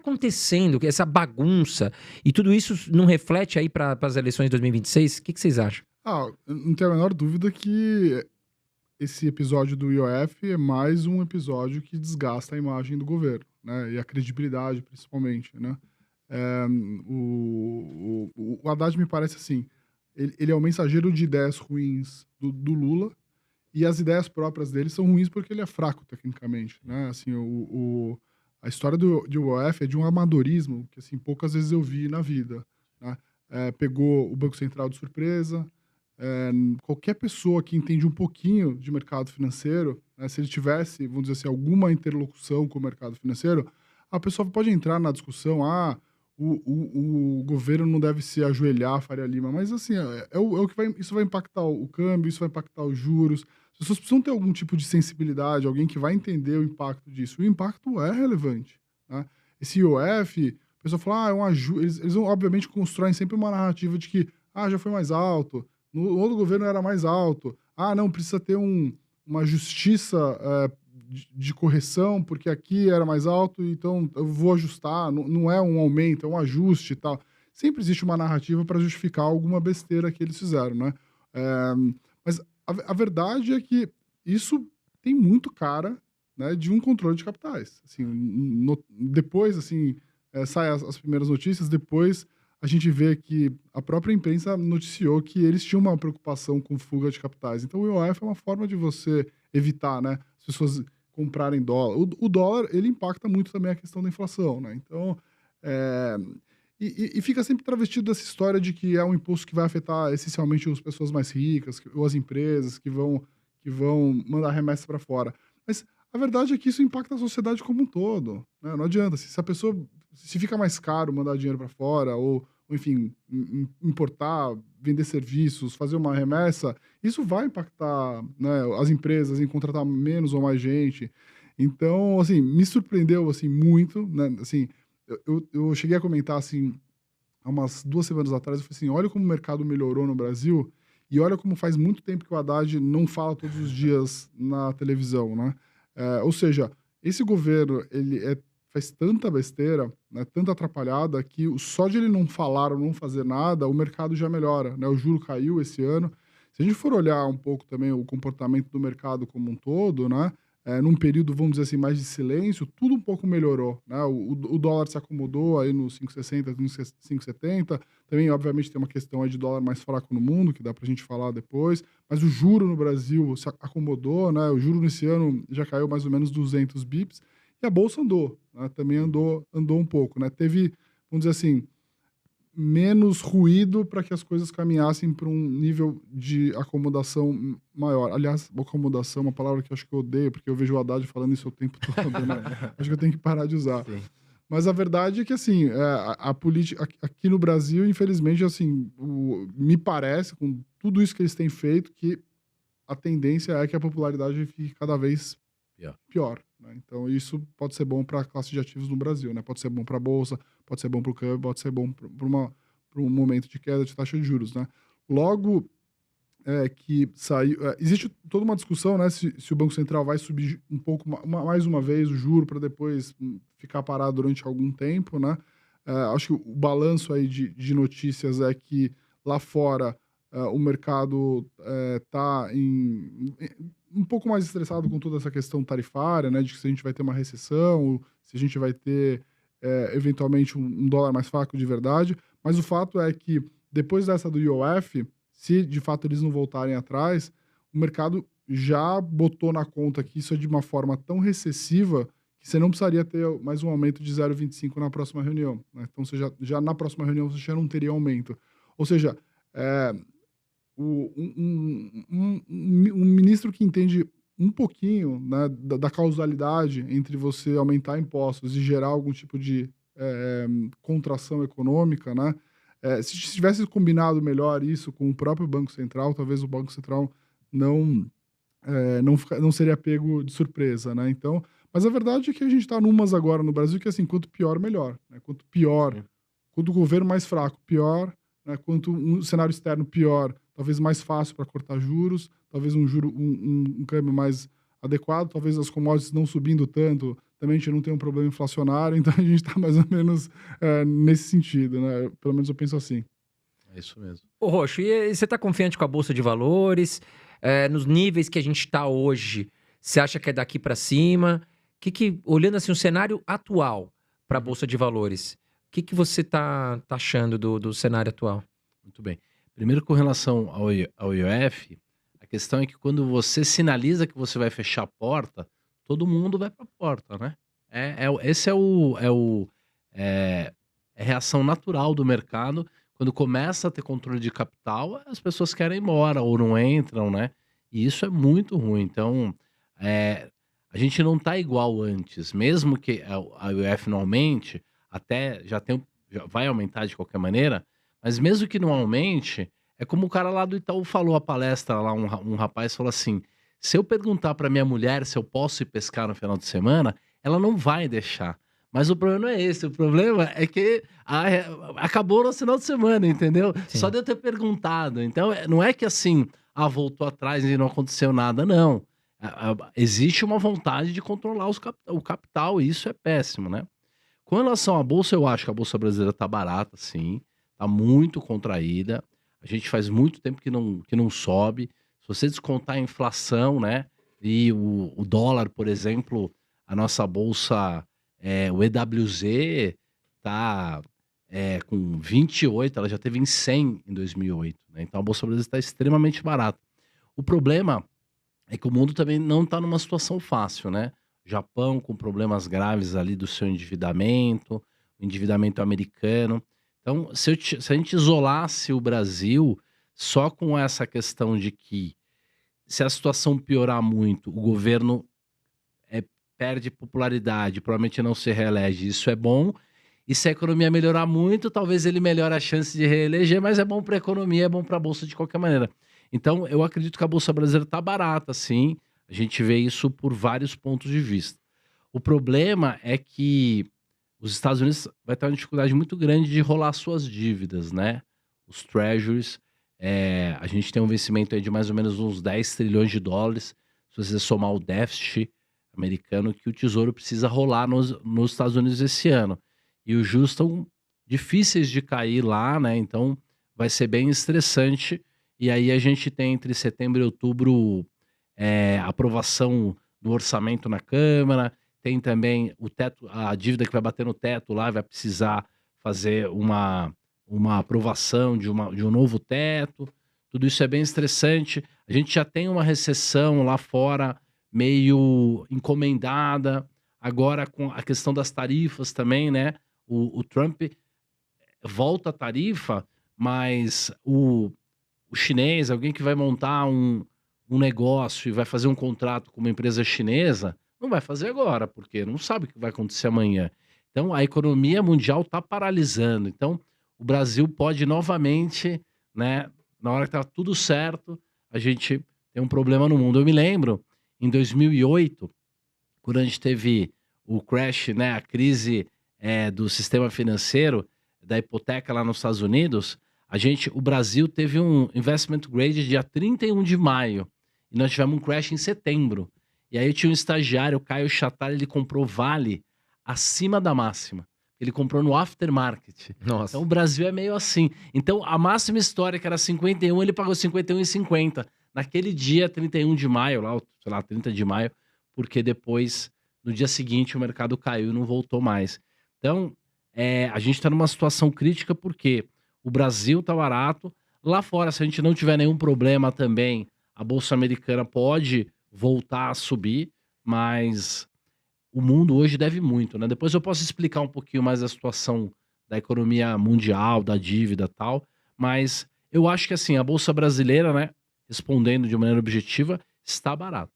acontecendo? Essa bagunça e tudo isso não reflete aí para as eleições de 2026? O que vocês acham? Não tenho a menor dúvida que esse episódio do IOF é mais um episódio que desgasta a imagem do governo, né? E a credibilidade, principalmente, né? Eh, o Haddad me parece assim, ele é o mensageiro de ideias ruins do Lula, e as ideias próprias dele são ruins porque ele é fraco tecnicamente, né? Assim, a história do IOF é de um amadorismo que, assim, poucas vezes eu vi na vida, né? Pegou o Banco Central de surpresa. Qualquer pessoa que entende um pouquinho de mercado financeiro, né, se ele tivesse, vamos dizer assim, alguma interlocução com o mercado financeiro, a pessoa pode entrar na discussão, o governo não deve se ajoelhar a Faria Lima, mas assim, é o que vai, isso vai impactar o câmbio, isso vai impactar os juros. As pessoas precisam ter algum tipo de sensibilidade, alguém que vai entender o impacto disso. O impacto é relevante, né? Esse IOF, a pessoa fala, é um ajuste. Eles obviamente constroem sempre uma narrativa de que, já foi mais alto, no outro governo era mais alto. Não, precisa ter uma justiça de correção, porque aqui era mais alto, então eu vou ajustar. Não é um aumento, é um ajuste e tal. Sempre existe uma narrativa para justificar alguma besteira que eles fizeram, né? Mas a verdade é que isso tem muito cara, né, de um controle de capitais. Assim, depois, assim, saem as primeiras notícias, depois a gente vê que a própria imprensa noticiou que eles tinham uma preocupação com fuga de capitais. Então, o IOF é uma forma de você evitar, né, as pessoas comprarem dólar. O dólar, ele impacta muito também a questão da inflação, né? Então, é, e fica sempre travestido dessa história de que é um imposto que vai afetar essencialmente as pessoas mais ricas, ou as empresas que vão mandar remessas para fora. Mas a verdade é que isso impacta a sociedade como um todo, né? Não adianta. Se a pessoa, se fica mais caro mandar dinheiro para fora, ou enfim, importar, vender serviços, fazer uma remessa, isso vai impactar, né, as empresas em contratar menos ou mais gente. Então, assim, me surpreendeu assim muito, né? Assim, eu cheguei a comentar assim há umas 2 semanas atrás, eu falei assim: "Olha como o mercado melhorou no Brasil, e olha como faz muito tempo que o Haddad não fala todos os dias na televisão", né. Ou seja, esse governo, ele faz tanta besteira, né, tanta atrapalhada, que só de ele não falar ou não fazer nada, o mercado já melhora, né. O juro caiu esse ano. Se a gente for olhar um pouco também o comportamento do mercado como um todo, né, num período, vamos dizer assim, mais de silêncio, tudo um pouco melhorou, né? O dólar se acomodou aí nos 5,60, nos 5,70. Também, obviamente, tem uma questão aí de dólar mais fraco no mundo, que dá para a gente falar depois. Mas o juro no Brasil se acomodou, né? O juro nesse ano já caiu mais ou menos 200 bips. E a bolsa andou, né? Também andou um pouco, né? Teve, vamos dizer assim, menos ruído para que as coisas caminhassem para um nível de acomodação maior. Aliás, acomodação é uma palavra que eu acho que eu odeio, porque eu vejo o Haddad falando isso o tempo todo, né? Acho que eu tenho que parar de usar. Sim. Mas a verdade é que, assim, a política aqui no Brasil, infelizmente, assim, me parece, com tudo isso que eles têm feito, que a tendência é que a popularidade fique cada vez pior, né? Então isso pode ser bom para a classe de ativos no Brasil, né? Pode ser bom para a bolsa, pode ser bom para o câmbio, pode ser bom para um momento de queda de taxa de juros, né? Logo que saiu, existe toda uma discussão, né, se o Banco Central vai subir um pouco mais uma vez o juro para depois ficar parado durante algum tempo, né? Acho que o balanço aí de notícias é que lá fora o mercado está um pouco mais estressado com toda essa questão tarifária, né, de que se a gente vai ter uma recessão, se a gente vai ter eventualmente um dólar mais fraco de verdade. Mas o fato é que depois dessa do IOF, se de fato eles não voltarem atrás, o mercado já botou na conta que isso é de uma forma tão recessiva que você não precisaria ter mais um aumento de 0,25 na próxima reunião, né? Então você já na próxima reunião você já não teria aumento. Ou seja, um ministro que entende um pouquinho, né, da causalidade entre você aumentar impostos e gerar algum tipo de contração econômica, né? Se tivesse combinado melhor isso com o próprio Banco Central, talvez o Banco Central não seria pego de surpresa, né? Então, mas a verdade é que a gente está numas agora no Brasil que, assim, quanto pior, melhor, né? Quanto pior, Sim. quanto o governo mais fraco, pior, né? Quanto um cenário externo pior, talvez mais fácil para cortar juros, talvez um câmbio mais adequado, talvez as commodities não subindo tanto, também a gente não tem um problema inflacionário, então a gente está mais ou menos nesse sentido, né? Pelo menos eu penso assim. É isso mesmo. Ô, Roxo, e você tá confiante com a Bolsa de Valores? Nos níveis que a gente tá hoje, você acha que é daqui para cima? Olhando assim o cenário atual para a Bolsa de Valores, o que você tá achando do cenário atual? Muito bem. Primeiro, com relação ao IOF, a questão é que quando você sinaliza que você vai fechar a porta, todo mundo vai para a porta, né? Esse é a reação natural do mercado. Quando começa a ter controle de capital, as pessoas querem ir embora ou não entram, né? E isso é muito ruim. Então, a gente não tá igual antes. Mesmo que a IOF não aumente, até já vai aumentar de qualquer maneira, mas mesmo que não aumente, é como o cara lá do Itaú falou a palestra lá, um rapaz falou assim: se eu perguntar para minha mulher se eu posso ir pescar no final de semana, ela não vai deixar. Mas o problema não é esse, o problema é que acabou no final de semana, entendeu? Sim. Só de eu ter perguntado. Então, não é que assim, voltou atrás e não aconteceu nada, não. Existe uma vontade de controlar o capital, e isso é péssimo, né? Com relação à Bolsa, eu acho que a Bolsa brasileira tá barata, sim. Tá muito contraída. A gente faz muito tempo que não sobe. Se você descontar a inflação, né? E o dólar, por exemplo, a nossa Bolsa, o EWZ, tá com 28, ela já teve em 100 em 2008, né? Então a Bolsa brasileira está extremamente barata. O problema é que o mundo também não está numa situação fácil, né? Japão com problemas graves ali do seu endividamento, o endividamento americano. Então, se a gente isolasse o Brasil só com essa questão de que, se a situação piorar muito, o governo perde popularidade, provavelmente não se reelege, isso é bom. E se a economia melhorar muito, talvez ele melhore a chance de reeleger, mas é bom para a economia, é bom para a Bolsa de qualquer maneira. Então, eu acredito que a Bolsa brasileira está barata, sim. A gente vê isso por vários pontos de vista. O problema é que os Estados Unidos vai ter uma dificuldade muito grande de rolar suas dívidas, né? Os treasuries, a gente tem um vencimento aí de mais ou menos uns 10 trilhões de dólares, se você somar o déficit americano que o Tesouro precisa rolar nos Estados Unidos esse ano. E os juros estão difíceis de cair lá, né? Então vai ser bem estressante. E aí a gente tem entre setembro e outubro aprovação do orçamento na Câmara, tem também o teto, a dívida que vai bater no teto lá, vai precisar fazer uma aprovação de um novo teto. Tudo isso é bem estressante. A gente já tem uma recessão lá fora meio encomendada. Agora com a questão das tarifas também, né? O Trump volta a tarifa, mas o chinês, alguém que vai montar um negócio e vai fazer um contrato com uma empresa chinesa, não vai fazer agora, porque não sabe o que vai acontecer amanhã. Então, a economia mundial está paralisando. Então, o Brasil pode novamente, né, na hora que está tudo certo, a gente tem um problema no mundo. Eu me lembro, em 2008, quando a gente teve o crash, né, a crise do sistema financeiro, da hipoteca lá nos Estados Unidos, o Brasil teve um investment grade dia 31 de maio, e nós tivemos um crash em setembro. E aí eu tinha um estagiário, o Caio Chatar, ele comprou Vale acima da máxima. Ele comprou no aftermarket. Nossa. Então o Brasil é meio assim. Então a máxima histórica era 51, ele pagou 51,50. Naquele dia, 31 de maio, lá, sei lá, 30 de maio, porque depois, no dia seguinte, o mercado caiu e não voltou mais. Então, a gente está numa situação crítica porque o Brasil tá barato. Lá fora, se a gente não tiver nenhum problema também, a Bolsa Americana pode voltar a subir, mas o mundo hoje deve muito, né? Depois eu posso explicar um pouquinho mais a situação da economia mundial, da dívida e tal, mas eu acho que assim, a Bolsa Brasileira, né, respondendo de maneira objetiva, está barata.